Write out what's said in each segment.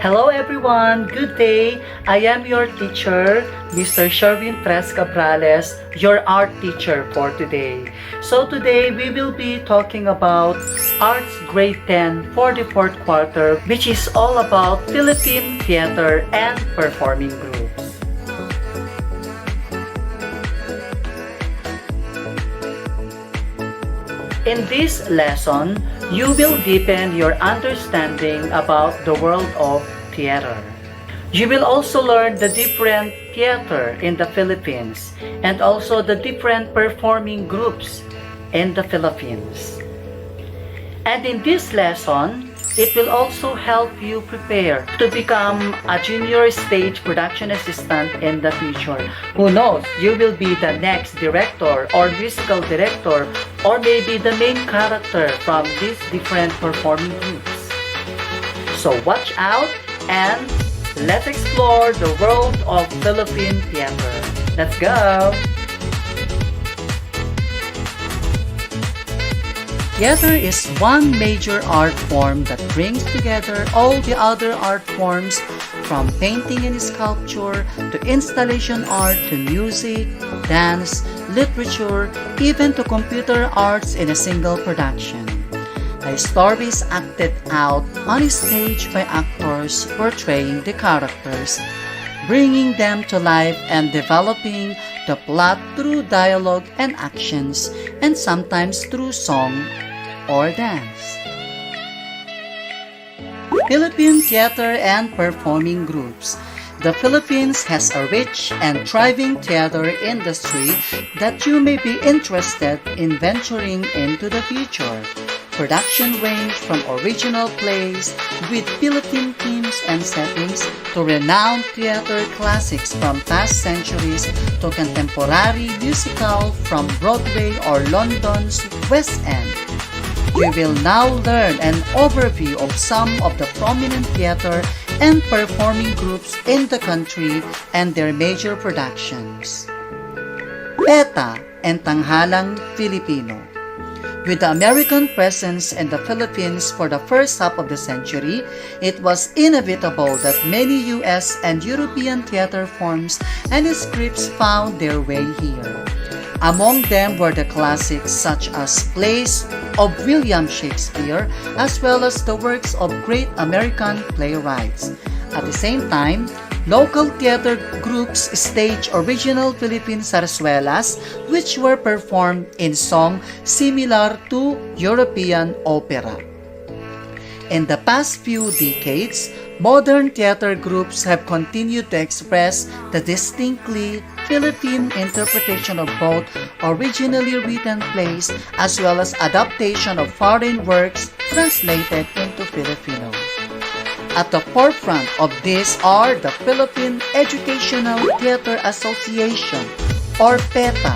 Hello everyone, good day. I am your teacher, Mr. Sherwin Tres Cabrales, your art teacher for today. So today we will be talking about Arts Grade 10 for the fourth quarter, which is all about Philippine Theater and Performing Groups. In this lesson, you will deepen your understanding about the world of theater. You will also learn the different theater in the Philippines and also the different performing groups in the Philippines. And in this lesson, it will also help you prepare to become a junior stage production assistant in the future. Who knows, you will be the next director or musical director or maybe the main character from these different performing groups. So watch out and let's explore the world of Philippine theater. Let's go! Theater is one major art form that brings together all the other art forms, from painting and sculpture to installation art to music, dance, literature, even to computer arts in a single production. The story is acted out on stage by actors portraying the characters, bringing them to life and developing the plot through dialogue and actions, and sometimes through song or dance. Philippine Theater and Performing Groups. The Philippines has a rich and thriving theater industry that you may be interested in venturing into the future. Production range from original plays with Philippine themes and settings to renowned theater classics from past centuries to contemporary musical from Broadway or London's West End. We will now learn an overview of some of the prominent theater and performing groups in the country and their major productions. PETA and Tanghalang Filipino. With the American presence in the Philippines for the first half of the century, it was inevitable that many U.S. and European theater forms and scripts found their way here. Among them were the classics such as plays of William Shakespeare as well as the works of great American playwrights. At the same time, local theater groups staged original Philippine zarzuelas which were performed in song similar to European opera. In the past few decades, modern theater groups have continued to express the distinctly Philippine interpretation of both originally written plays as well as adaptation of foreign works translated into Filipino. At the forefront of this are the Philippine Educational Theater Association, or PETA,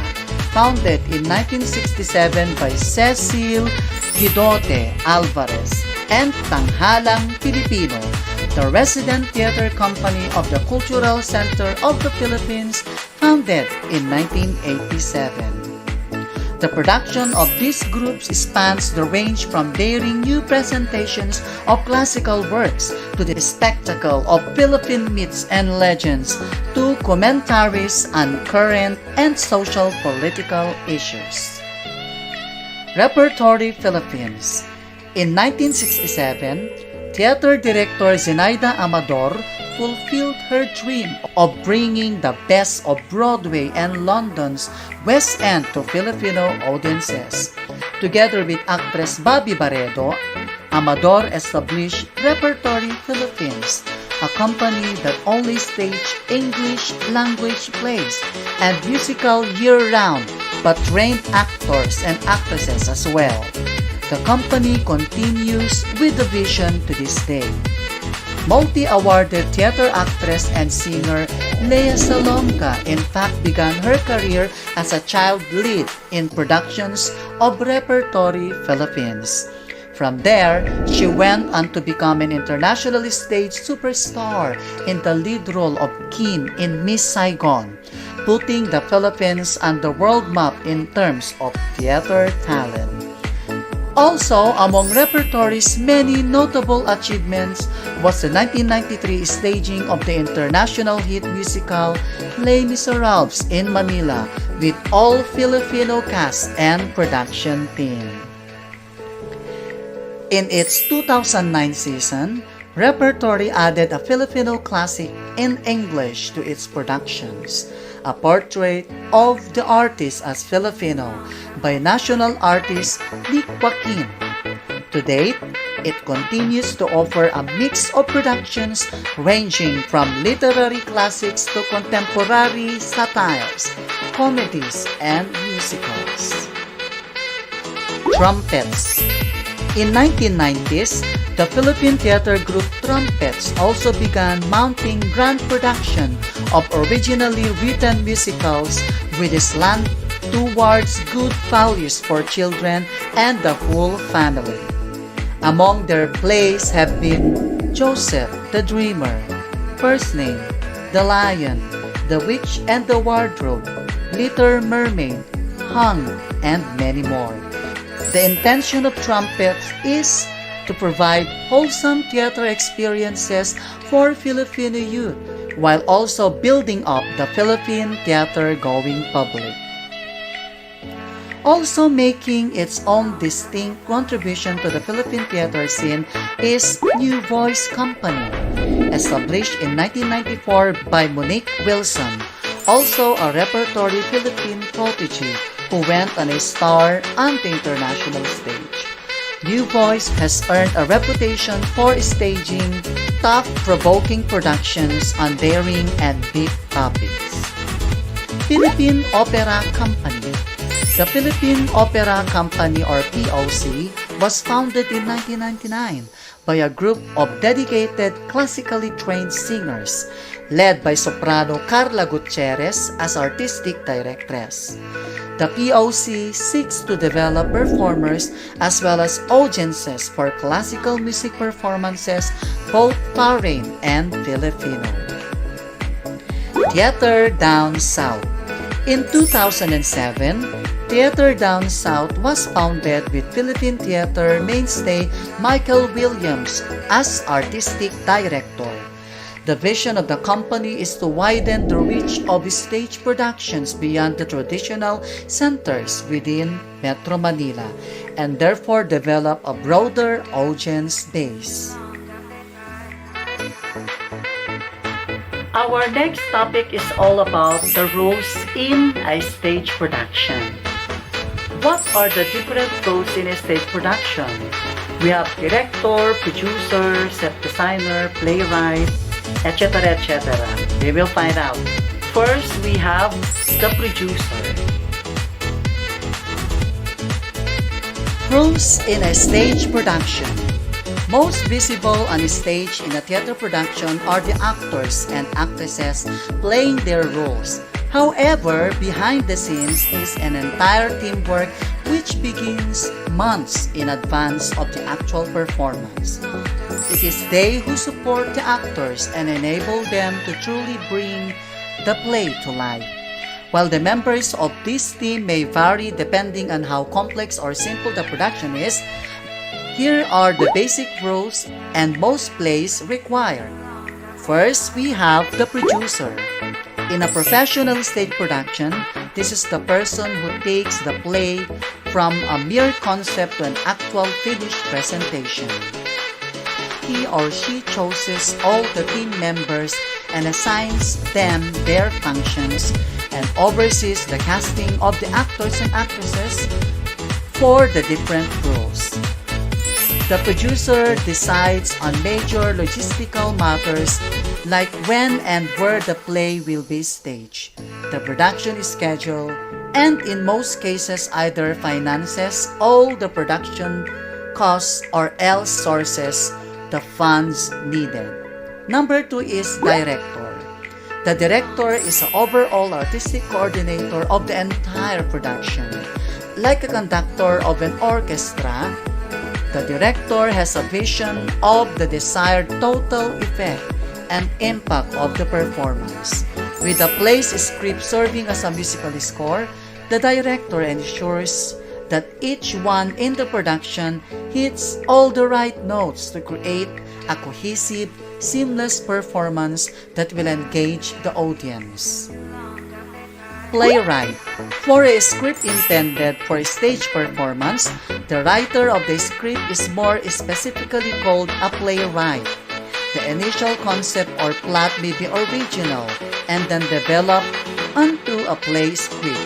founded in 1967 by Cecil Guidote Alvarez, and Tanghalang Filipino, the resident theater company of the Cultural Center of the Philippines, founded in 1987. The production of these groups spans the range from daring new presentations of classical works to the spectacle of Philippine myths and legends to commentaries on current and social political issues. Repertory Philippines. In 1967, theater director Zenaida Amador fulfilled her dream of bringing the best of Broadway and London's West End to Filipino audiences. Together with actress Bobby Barredo, Amador established Repertory Philippines, a company that only staged English language plays and musical year-round but trained actors and actresses as well. The company continues with the vision to this day. Multi-awarded theater actress and singer Lea Salonga in fact began her career as a child lead in productions of Repertory Philippines. From there, she went on to become an internationally staged superstar in the lead role of Kim in Miss Saigon, putting the Philippines on the world map in terms of theater talent. Also, among Repertory's many notable achievements was the 1993 staging of the international hit musical Les Miserables in Manila with all Filipino cast and production team. In its 2009 season, Repertory added a Filipino classic in English to its productions, a portrait of the artist as Filipino by national artist Nick Joaquin. To date, it continues to offer a mix of productions ranging from literary classics to contemporary satires, comedies, and musicals. Trumpets. In 1990s, the Philippine Theater group Trumpets also began mounting grand production of originally written musicals with a slant towards good values for children and the whole family. Among their plays have been Joseph the Dreamer, First Name, The Lion, The Witch and the Wardrobe, Little Mermaid, Hung, and many more. The intention of Trumpets is to provide wholesome theater experiences for Filipino youth while also building up the Philippine theater-going public. Also making its own distinct contribution to the Philippine theater scene is New Voice Company, established in 1994 by Monique Wilson, also a Repertory Philippine protege who went on a star on the international stage. New Voice has earned a reputation for staging thought-provoking productions on daring and deep topics. Philippine Opera Company. The Philippine Opera Company or POC was founded in 1999 by a group of dedicated classically trained singers led by soprano Carla Gutierrez as artistic directress. The POC seeks to develop performers as well as audiences for classical music performances, both foreign and Filipino. Theater Down South. In 2007, Theater Down South was founded with Philippine Theater mainstay Michael Williams as artistic director. The vision of the company is to widen the reach of stage productions beyond the traditional centers within Metro Manila and therefore develop a broader audience base. Our next topic is all about the roles in a stage production. What are the different roles in a stage production? We have director, producer, set designer, playwright, etc. etc. We will find out. First, we have the producer. Roles in a stage production. Most visible on stage in a theater production are the actors and actresses playing their roles. However, behind the scenes is an entire teamwork which begins months in advance of the actual performance. It is they who support the actors and enable them to truly bring the play to life. While the members of this team may vary depending on how complex or simple the production is, here are the basic roles and most plays require. First, we have the producer. In a professional stage production, this is the person who takes the play from a mere concept to an actual finished presentation. He or she chooses all the team members and assigns them their functions and oversees the casting of the actors and actresses for the different roles. The producer decides on major logistical matters like when and where the play will be staged, the production schedule, and in most cases either finances all the production costs or else sources the funds needed. Number 2 is director. The director is the overall artistic coordinator of the entire production. Like a conductor of an orchestra, the director has a vision of the desired total effect and impact of the performance. With the play's script serving as a musical score, the director ensures that each one in the production hits all the right notes to create a cohesive, seamless performance that will engage the audience. Playwright. For a script intended for stage performance, the writer of the script is more specifically called a playwright. The initial concept or plot may be original and then developed onto a play script,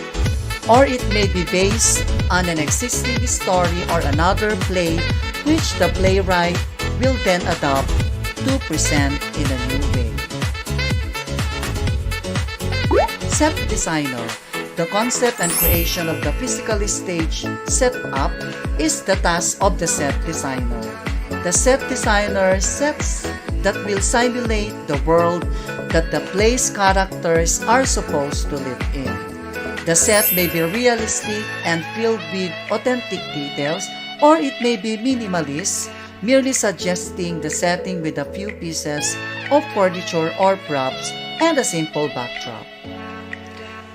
or it may be based on an existing story or another play which the playwright will then adopt to present in a new way. Set designer. The concept and creation of the physical stage setup is the task of the set designer. The set designer sets that will simulate the world that the play's characters are supposed to live in. The set may be realistic and filled with authentic details, or it may be minimalist, merely suggesting the setting with a few pieces of furniture or props and a simple backdrop.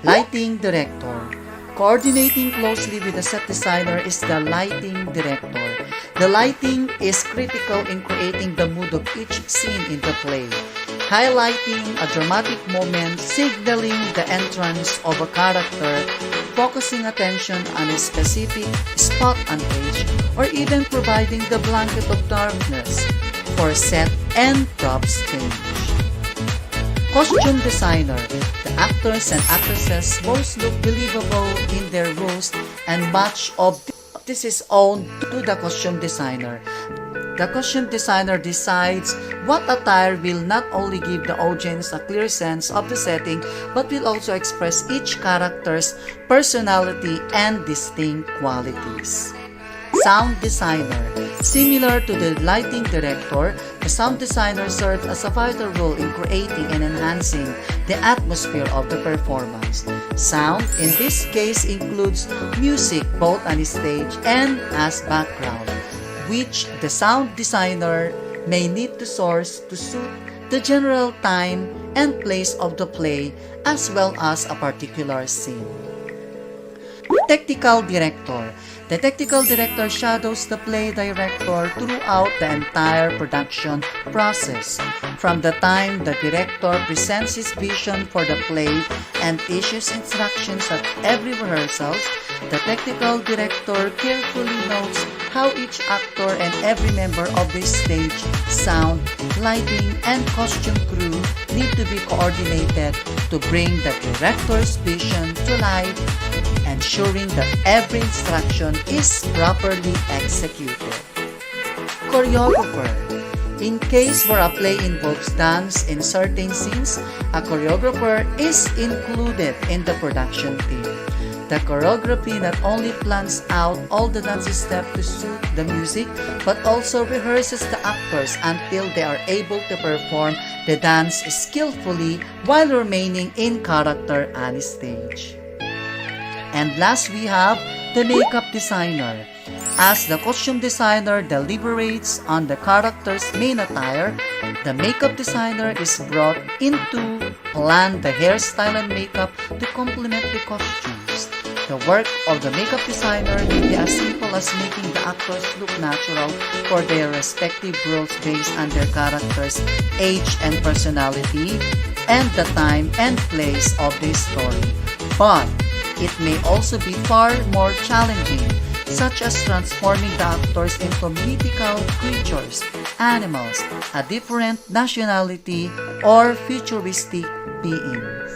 Lighting director. Coordinating closely with the set designer is the lighting director. The lighting is critical in creating the mood of each scene in the play, highlighting a dramatic moment, signaling the entrance of a character, focusing attention on a specific spot on page, or even providing the blanket of darkness for set and props change. Costume designer. The actors and actresses must look believable in their roles, and much of this is owned to the costume designer. The costume designer decides what attire will not only give the audience a clear sense of the setting, but will also express each character's personality and distinct qualities. Sound designer. Similar to the lighting director, the sound designer serves as a vital role in creating and enhancing the atmosphere of the performance. Sound, in this case, includes music both on stage and as background, which the sound designer may need to source to suit the general time and place of the play as well as a particular scene. Technical director. The technical director shadows the play director throughout the entire production process, from the time the director presents his vision for the play and issues instructions at every rehearsal. The technical director carefully notes how each actor and every member of the stage, sound, lighting, and costume crew need to be coordinated to bring the director's vision to life, ensuring that every instruction is properly executed. Choreographer. In case where a play involves dance in certain scenes, a choreographer is included in the production team. The choreography not only plans out all the dance steps to suit the music, but also rehearses the actors until they are able to perform the dance skillfully while remaining in character on stage. And last, we have the makeup designer. As the costume designer deliberates on the character's main attire, the makeup designer is brought in to plan the hairstyle and makeup to complement the costumes. The work of the makeup designer may be as simple as making the actors look natural for their respective roles based on their character's age and personality and the time and place of the story. But it may also be far more challenging, such as transforming the actors into mythical creatures, animals, a different nationality, or futuristic beings.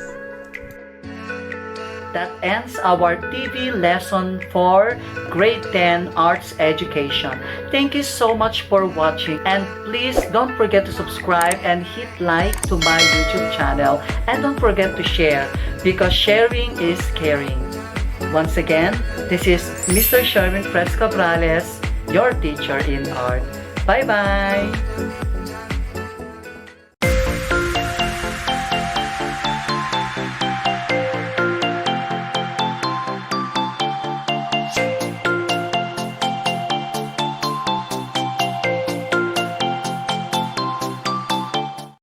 That ends our TV lesson for Grade 10 Arts Education. Thank you so much for watching, and please don't forget to subscribe and hit like to my YouTube channel, and don't forget to share, because sharing is caring. Once again, this is Mr. Sherwin Fresco Cabrales, your teacher in art. Bye-bye!